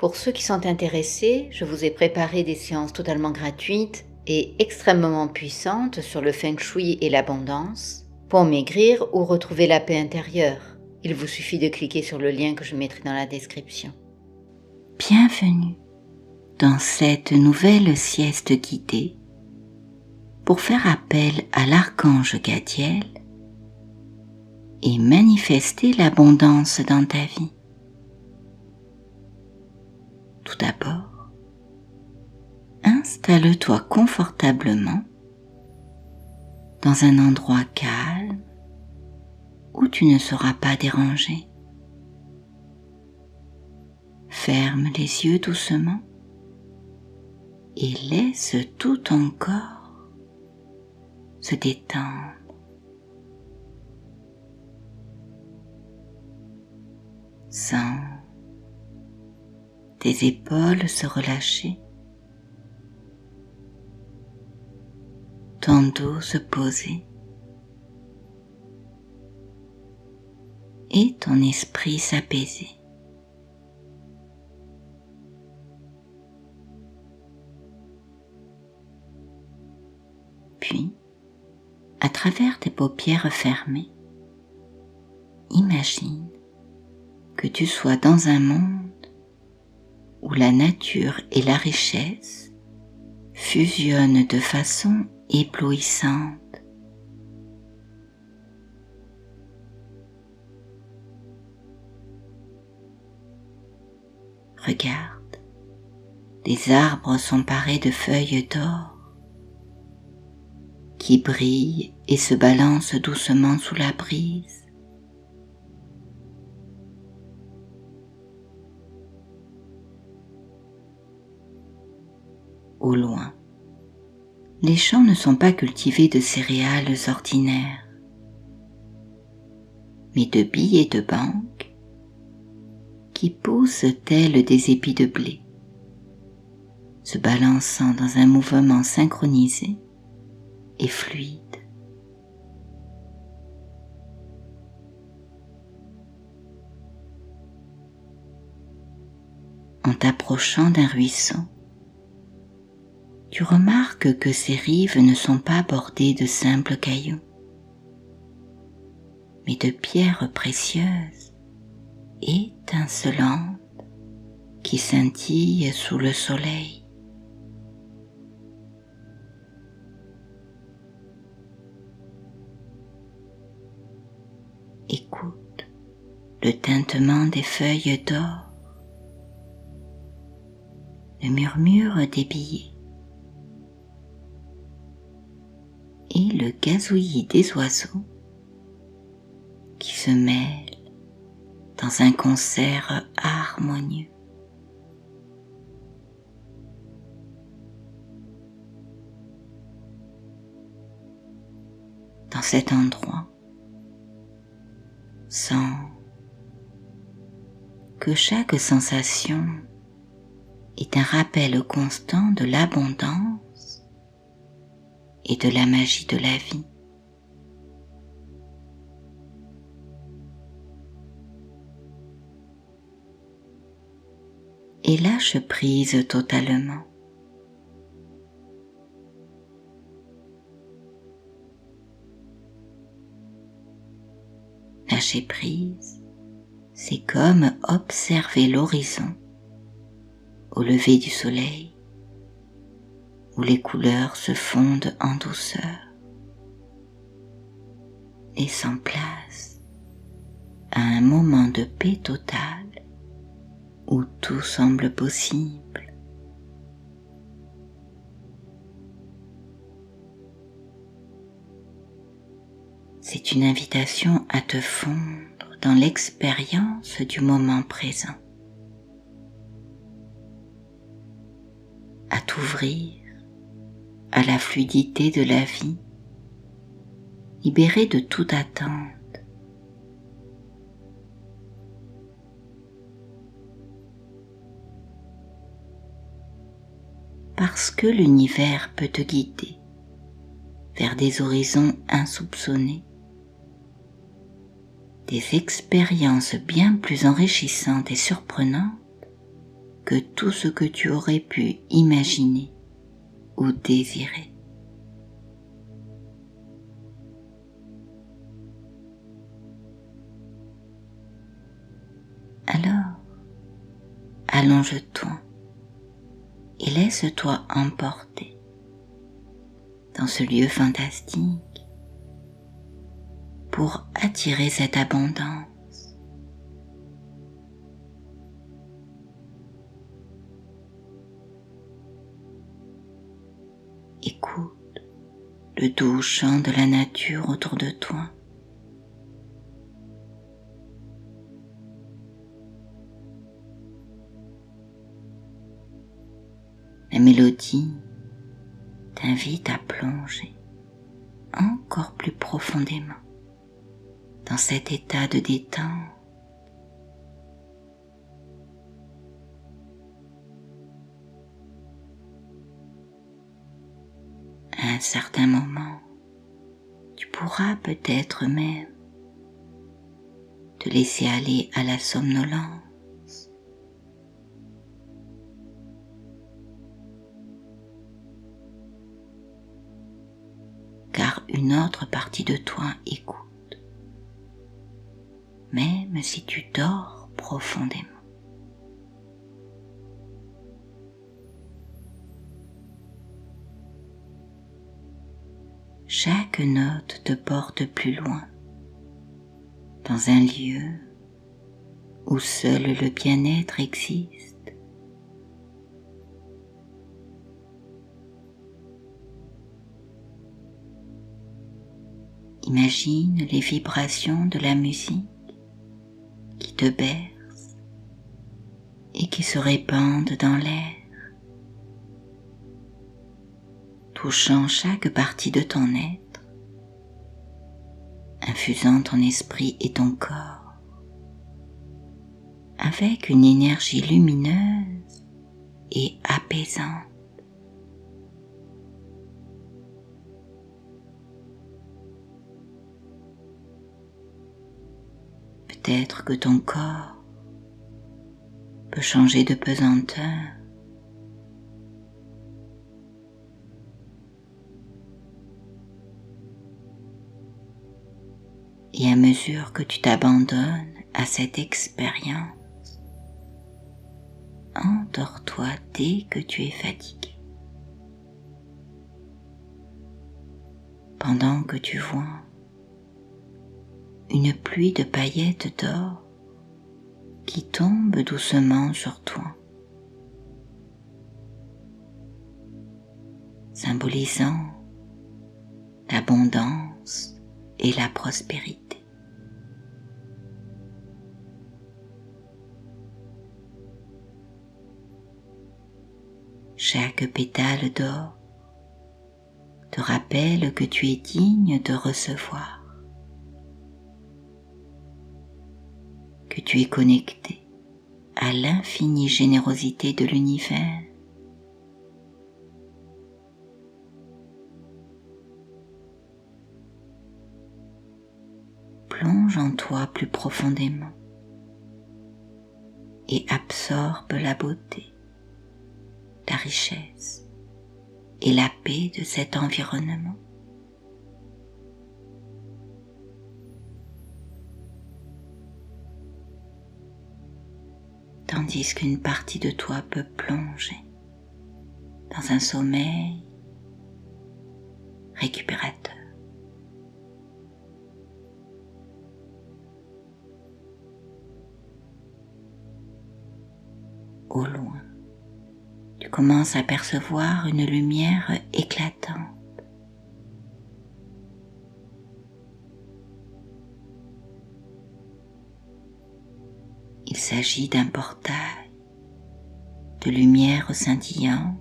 Pour ceux qui sont intéressés, je vous ai préparé des séances totalement gratuites et extrêmement puissantes sur le feng shui et l'abondance pour maigrir ou retrouver la paix intérieure. Il vous suffit de cliquer sur le lien que je mettrai dans la description. Bienvenue dans cette nouvelle sieste guidée pour faire appel à l'archange Gadiel et manifester l'abondance dans ta vie. Tout d'abord, installe-toi confortablement dans un endroit calme où tu ne seras pas dérangé. Ferme les yeux doucement et laisse tout ton corps se détendre. Sens tes épaules se relâcher, ton dos se poser et ton esprit s'apaiser. Puis, à travers tes paupières fermées, imagine que tu sois dans un monde où la nature et la richesse fusionnent de façon éblouissante. Regarde, les arbres sont parés de feuilles d'or qui brillent et se balancent doucement sous la brise. Au loin, les champs ne sont pas cultivés de céréales ordinaires, mais de billets de banque qui poussent tels des épis de blé, se balançant dans un mouvement synchronisé et fluide. En t'approchant d'un ruisseau, tu remarques que ces rives ne sont pas bordées de simples cailloux, mais de pierres précieuses, étincelantes, qui scintillent sous le soleil. Écoute le tintement des feuilles d'or, le murmure des billets et le gazouillis des oiseaux qui se mêlent dans un concert harmonieux. Dans cet endroit, sens que chaque sensation est un rappel constant de l'abondance et de la magie de la vie. Et lâche prise totalement. Lâcher prise, c'est comme observer l'horizon au lever du soleil, où les couleurs se fondent en douceur, laissant place à un moment de paix totale où tout semble possible. C'est une invitation à te fondre dans l'expérience du moment présent, à t'ouvrir à la fluidité de la vie, libérée de toute attente. Parce que l'univers peut te guider vers des horizons insoupçonnés, des expériences bien plus enrichissantes et surprenantes que tout ce que tu aurais pu imaginer ou désirer. Alors, allonge-toi et laisse-toi emporter dans ce lieu fantastique pour attirer cette abondance. Écoute le doux chant de la nature autour de toi. La mélodie t'invite à plonger encore plus profondément dans cet état de détente. À un certain moment, tu pourras peut-être même te laisser aller à la somnolence. Car une autre partie de toi écoute, même si tu dors profondément. Chaque note te porte plus loin, dans un lieu où seul le bien-être existe. Imagine les vibrations de la musique qui te bercent et qui se répandent dans l'air, touchant chaque partie de ton être, infusant ton esprit et ton corps avec une énergie lumineuse et apaisante. Peut-être que ton corps peut changer de pesanteur. Et à mesure que tu t'abandonnes à cette expérience, endors-toi dès que tu es fatigué. Pendant que tu vois une pluie de paillettes d'or qui tombe doucement sur toi, symbolisant l'abondance et la prospérité. Chaque pétale d'or te rappelle que tu es digne de recevoir, que tu es connecté à l'infinie générosité de l'univers. Plonge en toi plus profondément et absorbe la beauté, la richesse et la paix de cet environnement. Tandis qu'une partie de toi peut plonger dans un sommeil récupérateur. Au loin, tu commences à percevoir une lumière éclatante. Il s'agit d'un portail de lumière scintillante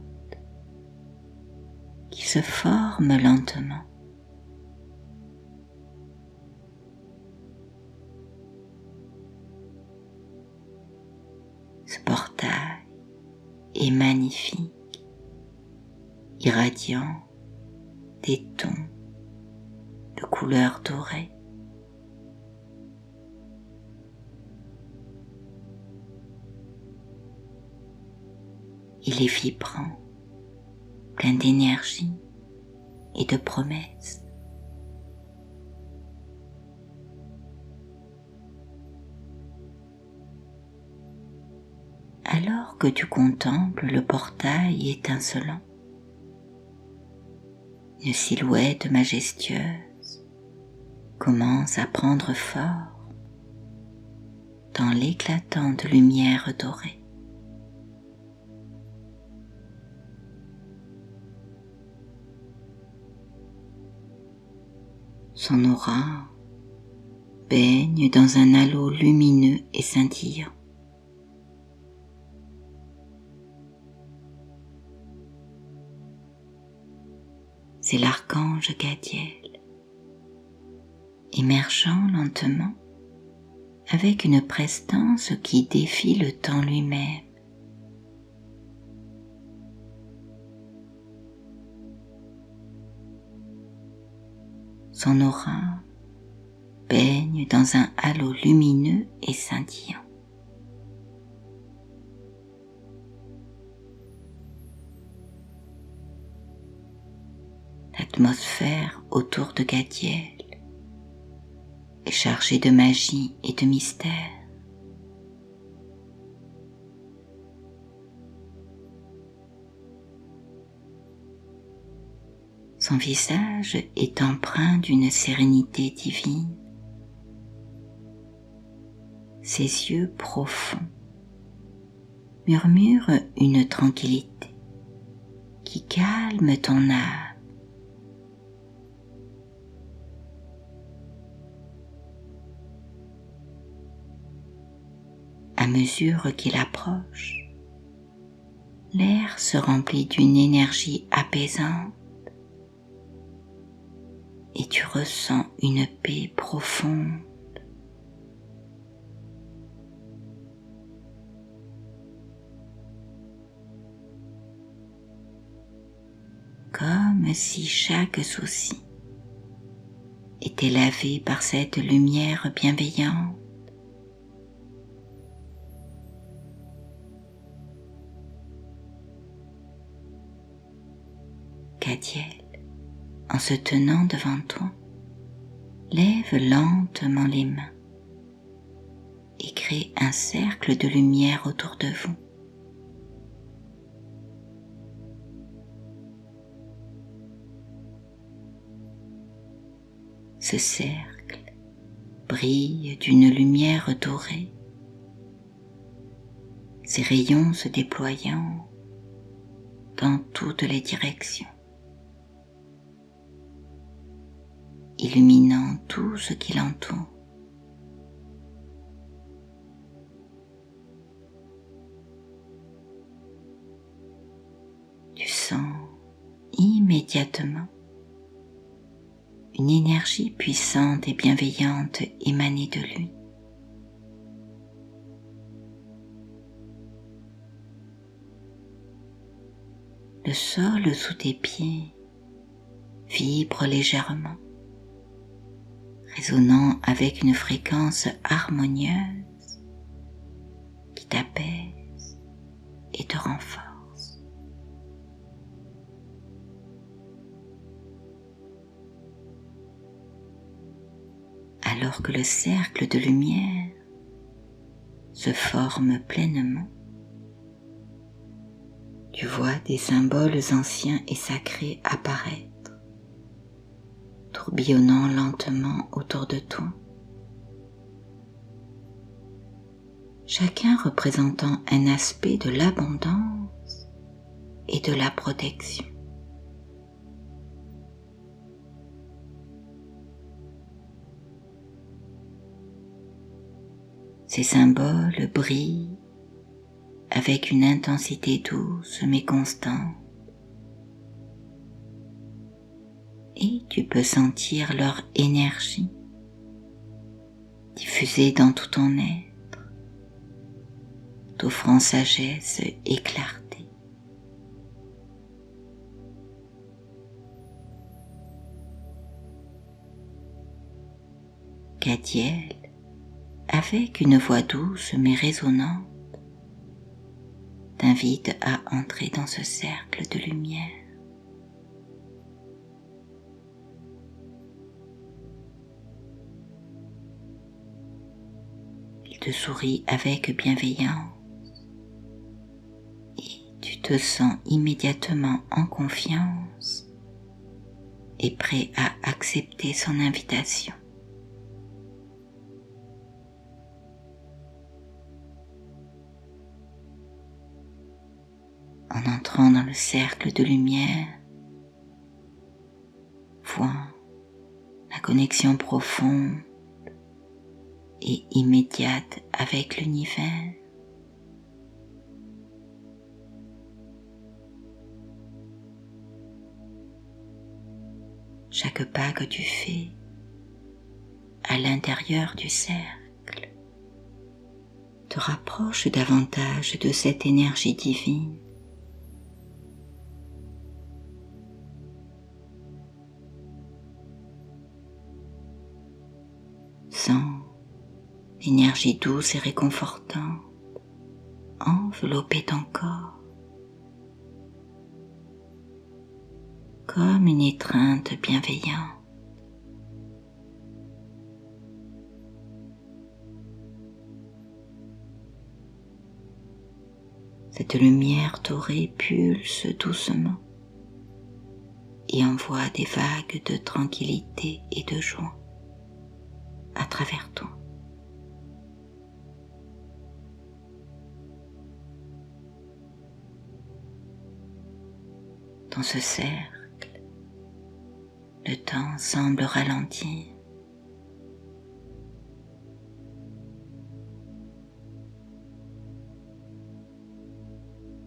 qui se forme lentement. Ce portail est magnifique, irradiant des tons de couleur dorée. Il est vibrant, plein d'énergie et de promesses. Alors que tu contemples le portail étincelant, une silhouette majestueuse commence à prendre forme dans l'éclatante lumière dorée. Son aura baigne dans un halo lumineux et scintillant. C'est l'archange Gadiel, émergeant lentement avec une prestance qui défie le temps lui-même. Son aura baigne dans un halo lumineux et scintillant. L'atmosphère autour de Gadiel est chargée de magie et de mystère. Son visage est empreint d'une sérénité divine. Ses yeux profonds murmurent une tranquillité qui calme ton âme. À mesure qu'il approche, l'air se remplit d'une énergie apaisante et tu ressens une paix profonde. Comme si chaque souci était lavé par cette lumière bienveillante. Gadiel, en se tenant devant toi, lève lentement les mains et crée un cercle de lumière autour de vous. Ce cercle brille d'une lumière dorée, ses rayons se déployant dans toutes les directions, illuminant tout ce qui l'entoure. Tu sens immédiatement une énergie puissante et bienveillante émaner de lui. Le sol sous tes pieds vibre légèrement, résonnant avec une fréquence harmonieuse qui t'apaise et te renforce. Alors que le cercle de lumière se forme pleinement, tu vois des symboles anciens et sacrés apparaître, tourbillonnant lentement autour de toi. Chacun représentant un aspect de l'abondance et de la protection. Ces symboles brillent avec une intensité douce mais constante, et tu peux sentir leur énergie diffusée dans tout ton être, t'offrant sagesse et clarté. Gadiel, avec une voix douce mais résonnante, t'invite à entrer dans ce cercle de lumière. Il te sourit avec bienveillance et tu te sens immédiatement en confiance et prêt à accepter son invitation. En entrant dans le cercle de lumière, vois la connexion profonde et immédiate avec l'univers. Chaque pas que tu fais à l'intérieur du cercle te rapproche davantage de cette énergie divine. Sens l'énergie douce et réconfortante envelopper ton corps comme une étreinte bienveillante. Cette lumière dorée pulse doucement et envoie des vagues de tranquillité et de joie à travers toi. Dans ce cercle, le temps semble ralentir.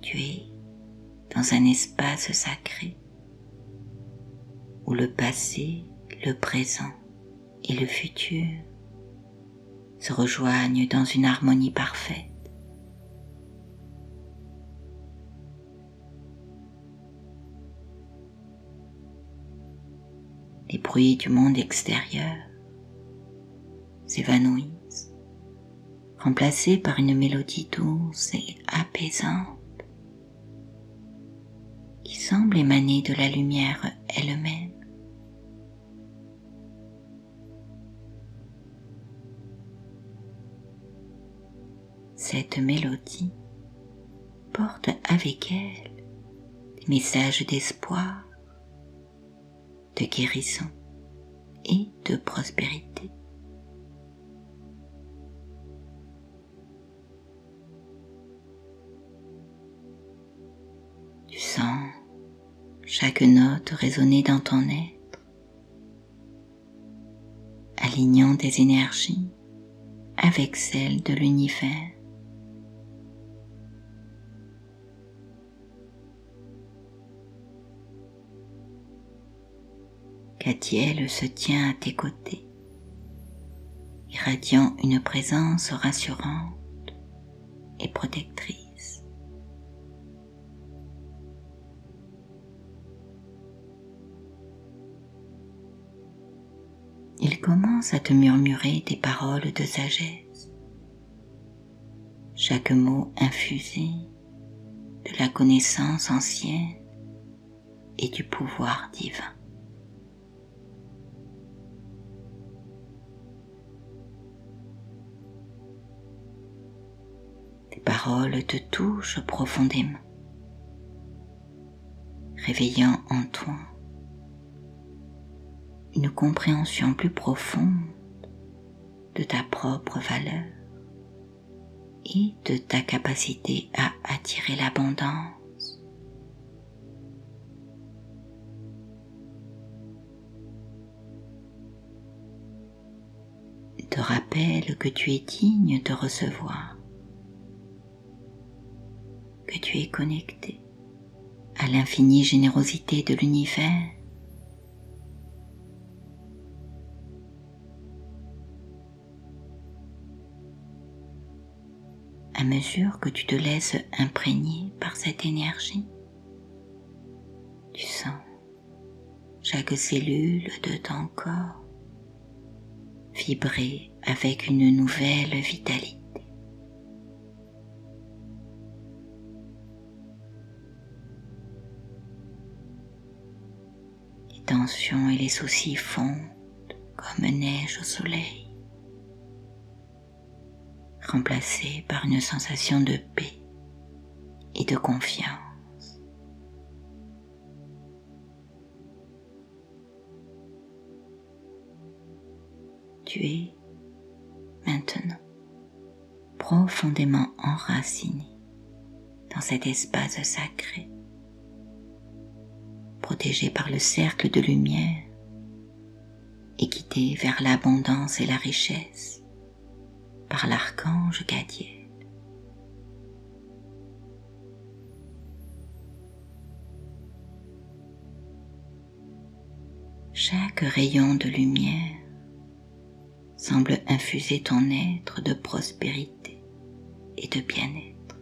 Tu es dans un espace sacré où le passé, le présent et le futur se rejoignent dans une harmonie parfaite. Les bruits du monde extérieur s'évanouissent, remplacés par une mélodie douce et apaisante qui semble émaner de la lumière elle-même. Cette mélodie porte avec elle des messages d'espoir, de guérison et de prospérité. Tu sens chaque note résonner dans ton être, alignant tes énergies avec celles de l'univers. Gadiel se tient à tes côtés, irradiant une présence rassurante et protectrice. Il commence à te murmurer des paroles de sagesse, chaque mot infusé de la connaissance ancienne et du pouvoir divin. Tes paroles te touchent profondément, réveillant en toi une compréhension plus profonde de ta propre valeur et de ta capacité à attirer l'abondance. Te rappelle que tu es digne de recevoir, que tu es connecté à l'infinie générosité de l'univers. À mesure que tu te laisses imprégner par cette énergie, tu sens chaque cellule de ton corps vibrer avec une nouvelle vitalité. tensions et les soucis fondent comme neige au soleil, remplacés par une sensation de paix et de confiance. Tu es maintenant profondément enraciné dans cet espace sacré, protégé par le cercle de lumière et guidé vers l'abondance et la richesse par l'archange Gadiel. Chaque rayon de lumière semble infuser ton être de prospérité et de bien-être,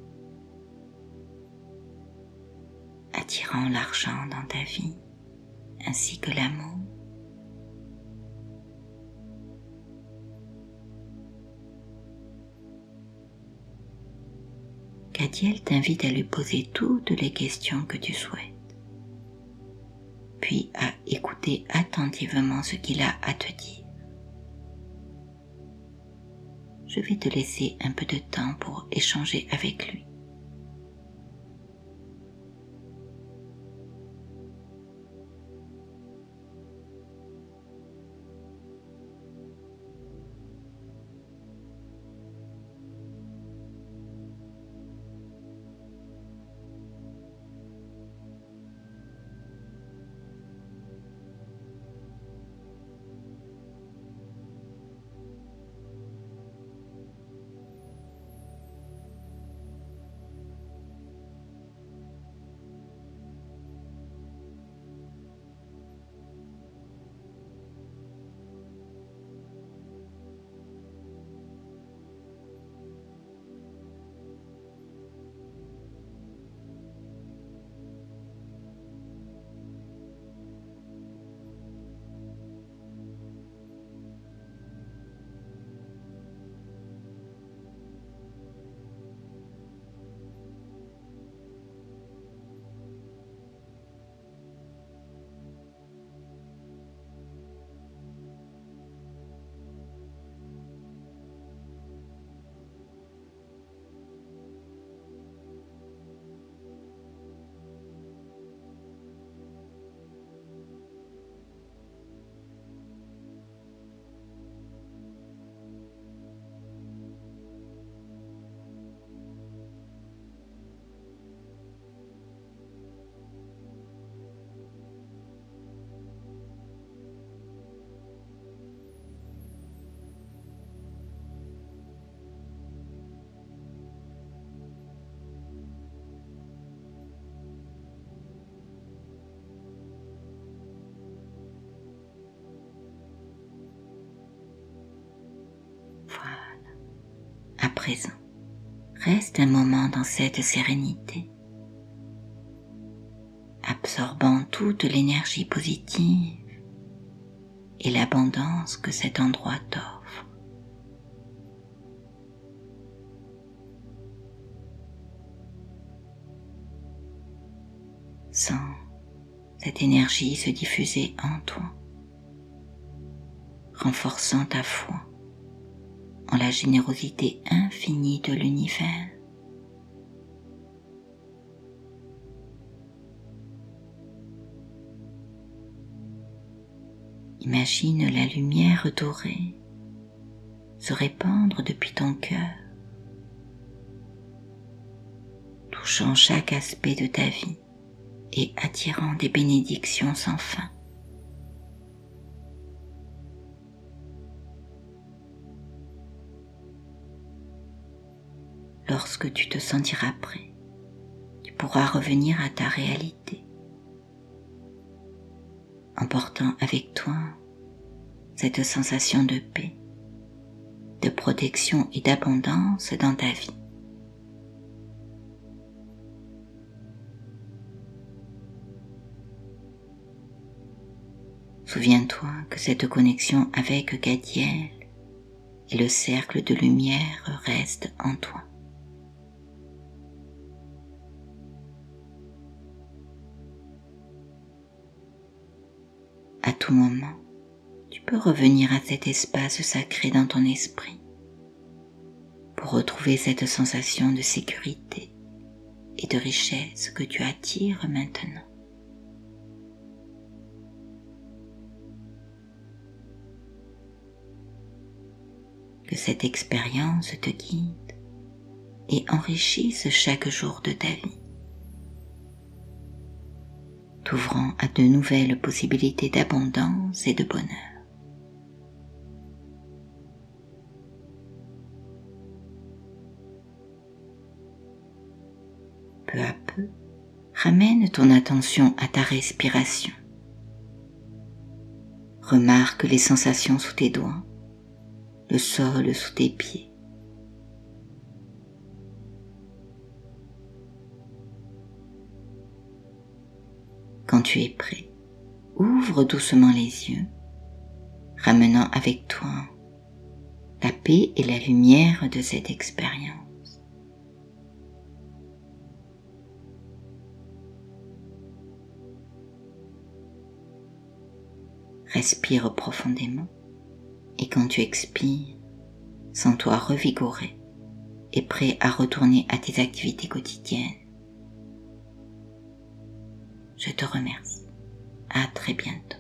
attirant l'argent dans ta vie ainsi que l'amour. Gadiel t'invite à lui poser toutes les questions que tu souhaites, puis à écouter attentivement ce qu'il a à te dire. Je vais te laisser un peu de temps pour échanger avec lui. Voilà. À présent, reste un moment dans cette sérénité, absorbant toute l'énergie positive et l'abondance que cet endroit t'offre. Sens cette énergie se diffuser en toi, renforçant ta foi en la générosité infinie de l'univers. Imagine la lumière dorée se répandre depuis ton cœur, touchant chaque aspect de ta vie et attirant des bénédictions sans fin. Lorsque tu te sentiras prêt, tu pourras revenir à ta réalité, emportant avec toi cette sensation de paix, de protection et d'abondance dans ta vie. Souviens-toi que cette connexion avec Gadiel et le cercle de lumière reste en toi. À tout moment, tu peux revenir à cet espace sacré dans ton esprit pour retrouver cette sensation de sécurité et de richesse que tu attires maintenant. Que cette expérience te guide et enrichisse chaque jour de ta vie, t'ouvrant à de nouvelles possibilités d'abondance et de bonheur. Peu à peu, ramène ton attention à ta respiration. Remarque les sensations sous tes doigts, le sol sous tes pieds. Quand tu es prêt, ouvre doucement les yeux, ramenant avec toi la paix et la lumière de cette expérience. Respire profondément et quand tu expires, sens-toi revigoré et prêt à retourner à tes activités quotidiennes. Je te remercie. À très bientôt.